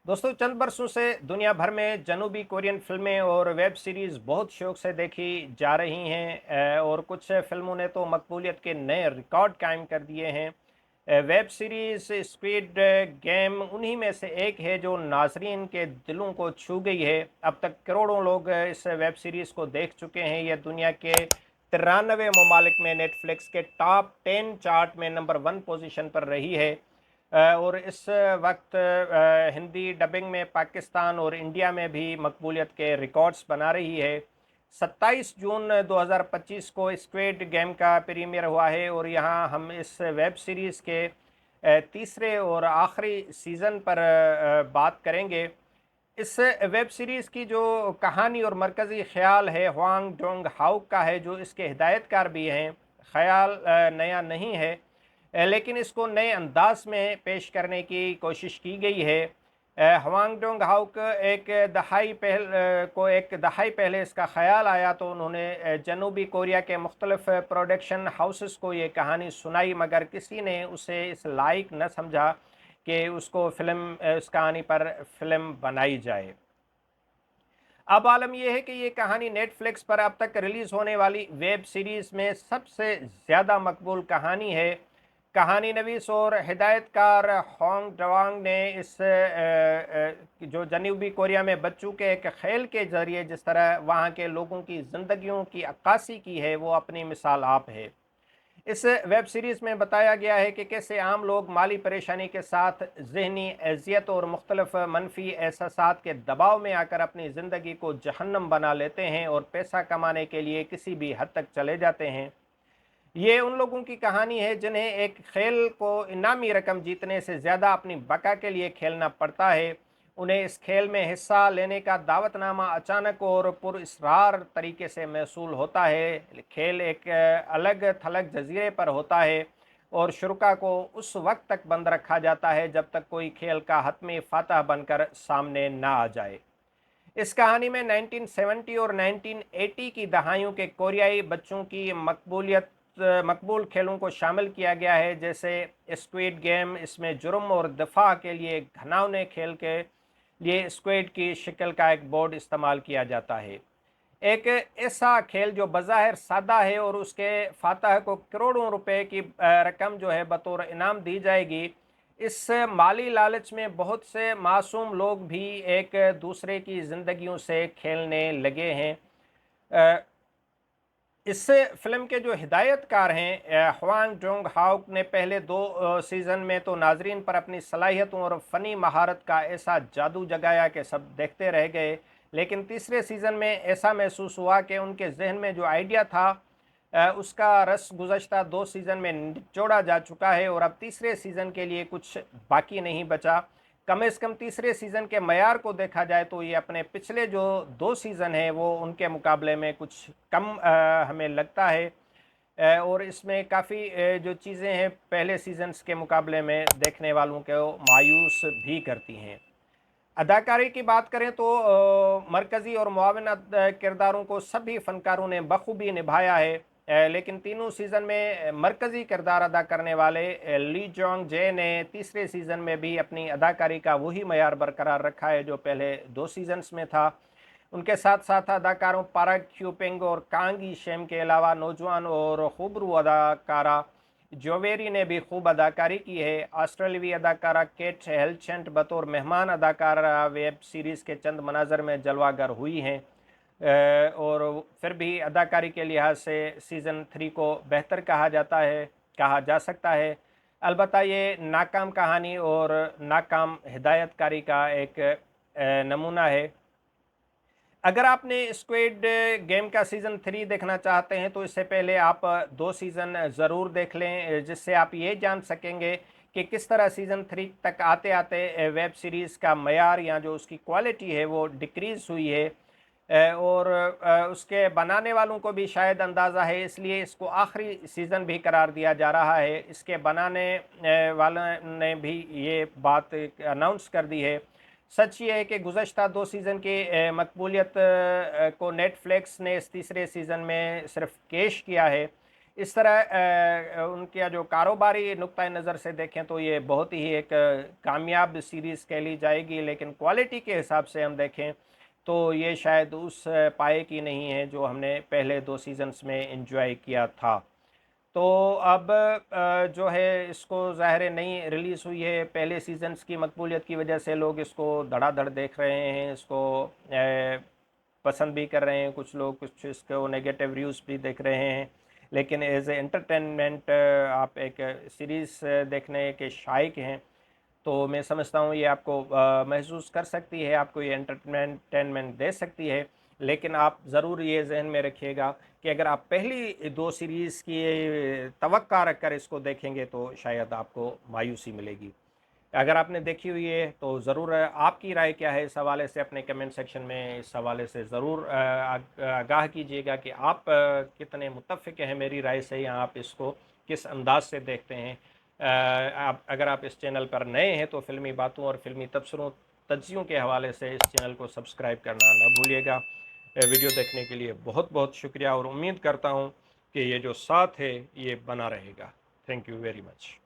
दोस्तों, चंद बरसों से दुनिया भर में जनूबी कोरियन फ़िल्में और वेब सीरीज़ बहुत शौक से देखी जा रही हैं और कुछ फ़िल्मों ने तो मकबूलियत के नए रिकॉर्ड कायम कर दिए हैं। वेब सीरीज़ स्क्विड गेम उन्हीं में से एक है जो नाज़रीन के दिलों को छू गई है। अब तक करोड़ों लोग इस वेब सीरीज़ को देख चुके हैं। यह दुनिया के 93 ममालिक में नेटफ्लिक्स के टॉप 10 चार्ट में नंबर 1 पोजीशन पर रही है। और इस वक्त हिंदी डबिंग में पाकिस्तान और इंडिया में भी मकबूलियत के रिकॉर्ड्स बना रही है। 27 जून 2025 को स्क्विड गेम का प्रीमियर हुआ है और यहाँ हम इस वेब सीरीज़ के तीसरे और आखिरी सीज़न पर बात करेंगे। इस वेब सीरीज़ की जो कहानी और मरकज़ी ख़्याल है ह्वांग डोंग हाउक का है, जो इसके हिदायतकार भी हैं। ख़्याल नया नहीं है, लेकिन इसको नए अंदाज में पेश करने की कोशिश की गई है। ह्वांग डोंग हाउक एक दहाई पहले इसका ख़्याल आया तो उन्होंने जनूबी कोरिया के मुख्तलिफ़ प्रोडक्शन हाउसेस को ये कहानी सुनाई, मगर किसी ने उसे इस लायक न समझा कि उसको इस कहानी पर फ़िल्म बनाई जाए। अब आलम यह है कि ये कहानी नेटफ्लिक्स पर अब तक रिलीज़ होने वाली वेब सीरीज़ में सबसे ज़्यादा मकबूल कहानी है। कहानी नवीस और हिदायतकार होंग डवांग ने जो जनूबी कोरिया में बच्चों के एक खेल के ज़रिए जिस तरह वहाँ के लोगों की ज़िंदगियों की अक्कासी की है, वो अपनी मिसाल आप है। इस वेब सीरीज़ में बताया गया है कि कैसे आम लोग माली परेशानी के साथ ज़हनी अज़ियत और मुख्तलिफ़ मनफी एहसासात के दबाव में आकर अपनी ज़िंदगी को जहन्नम बना लेते हैं और पैसा कमाने के लिए किसी भी हद तक चले जाते हैं। ये उन लोगों की कहानी है जिन्हें एक खेल को इनामी रकम जीतने से ज़्यादा अपनी बका के लिए खेलना पड़ता है। उन्हें इस खेल में हिस्सा लेने का दावतनामा अचानक और पुरअसरार तरीके से मौसूल होता है। खेल एक अलग थलग जजीरे पर होता है और शुरा को उस वक्त तक बंद रखा जाता है जब तक कोई खेल का हतमी फातह बनकर सामने ना आ जाए। इस कहानी में 1970 और 1980 की दहाइयों के कोरियाई बच्चों की मकबूल खेलों को शामिल किया गया है, जैसे स्क्विड गेम। इसमें जुर्म और दफा के लिए घनावने खेल के लिए स्क्विड की शक्ल का एक बोर्ड इस्तेमाल किया जाता है। एक ऐसा खेल जो बज़ाहिर सादा है और उसके फातह को करोड़ों रुपए की रकम जो है बतौर इनाम दी जाएगी। इस माली लालच में बहुत से मासूम लोग भी एक दूसरे की ज़िंदगियों से खेलने लगे हैं। अ, इस फिल्म के जो हिदायतकार हैं ह्वांग डोंग हाउक ने पहले दो सीज़न में तो नाजरीन पर अपनी सलाहियतों और फ़नी महारत का ऐसा जादू जगाया कि सब देखते रह गए। लेकिन तीसरे सीज़न में ऐसा महसूस हुआ कि उनके जहन में जो आइडिया था उसका रस गुज़श्ता दो सीज़न में निचोड़ा जा चुका है और अब तीसरे सीज़न के लिए कुछ बाकी नहीं बचा। कम से कम तीसरे सीज़न के मयार को देखा जाए तो ये अपने पिछले जो दो सीज़न हैं वो उनके मुकाबले में कुछ कम हमें लगता है। और इसमें काफ़ी जो चीज़ें हैं पहले सीज़न्स के मुकाबले में देखने वालों को मायूस भी करती हैं। अदाकारी की बात करें तो मरकज़ी और मुआविन किरदारों को सभी फ़नकारों ने बखूबी निभाया है। लेकिन तीनों सीज़न में मरकज़ी किरदार अदा करने वाले ली जोंग जे ने तीसरे सीज़न में भी अपनी अदाकारी का वही मयार बरकरार रखा है जो पहले दो सीज़न्स में था। उनके साथ साथ अदाकारों पारक ह्यूपिंग और कांगी शेम के अलावा नौजवान और खूबरू अदाकारा जोवेरी ने भी खूब अदाकारी की है। ऑस्ट्रेलियाई अदाकारा केट हेल्चेंट बतौर मेहमान अदाकारा वेब सीरीज़ के चंद मनाजर में जलवागर हुई हैं और फिर भी अदाकारी के लिहाज से सीज़न 3 को बेहतर कहा जा सकता है। अलबत्ता ये नाकाम कहानी और नाकाम हिदायतकारी का एक नमूना है। अगर आपने स्क्विड गेम का सीज़न 3 देखना चाहते हैं तो इससे पहले आप दो सीज़न ज़रूर देख लें, जिससे आप ये जान सकेंगे कि किस तरह सीज़न 3 तक आते आते वेब सीरीज़ का मयार या जो उसकी क्वालिटी है वो डिक्रीज़ हुई है। और उसके बनाने वालों को भी शायद अंदाज़ा है, इसलिए इसको आखिरी सीज़न भी करार दिया जा रहा है। इसके बनाने वालों ने भी ये बात अनाउंस कर दी है। सच ये है कि गुज़श्ता दो सीज़न की मकबूलियत को नेटफ्लिक्स ने इस तीसरे सीज़न में सिर्फ पेश किया है। इस तरह उनका जो कारोबारी नुक्ता नज़र से देखें तो ये बहुत ही एक कामयाब सीरीज़ कह ली जाएगी, लेकिन क्वालिटी के हिसाब से हम देखें तो ये शायद उस पाए की नहीं है जो हमने पहले 2 सीज़न्स में एंजॉय किया था। तो अब जो है इसको ज़ाहिर है नई रिलीज़ हुई है, पहले सीज़न्स की मकबूलियत की वजह से लोग इसको धड़ाधड़ देख रहे हैं, इसको पसंद भी कर रहे हैं, कुछ लोग कुछ इसको नेगेटिव व्यूज़ भी देख रहे हैं। लेकिन एज़ ए एंटरटेनमेंट आप एक सीरीज़ देखने के शायक हैं, तो मैं समझता हूँ ये आपको महसूस कर सकती है, आपको ये एंटरटेनमेंट दे सकती है। लेकिन आप ज़रूर ये ज़हन में रखिएगा कि अगर आप पहली 2 सीरीज़ की तवक्का रख कर इसको देखेंगे तो शायद आपको मायूसी मिलेगी। अगर आपने देखी हुई है तो ज़रूर आपकी राय क्या है इस हवाले से अपने कमेंट सेक्शन में इस हवाले से ज़रूर आगाह कीजिएगा कि आप कितने मुत्तफ़िक हैं मेरी राय से, या आप इसको किस अंदाज से देखते हैं। आप अगर आप इस चैनल पर नए हैं तो फ़िल्मी बातों और फ़िल्मी तबसरों तज्ज़ियों के हवाले से इस चैनल को सब्सक्राइब करना ना भूलिएगा। वीडियो देखने के लिए बहुत बहुत शुक्रिया और उम्मीद करता हूँ कि ये जो साथ है ये बना रहेगा। Thank you very much.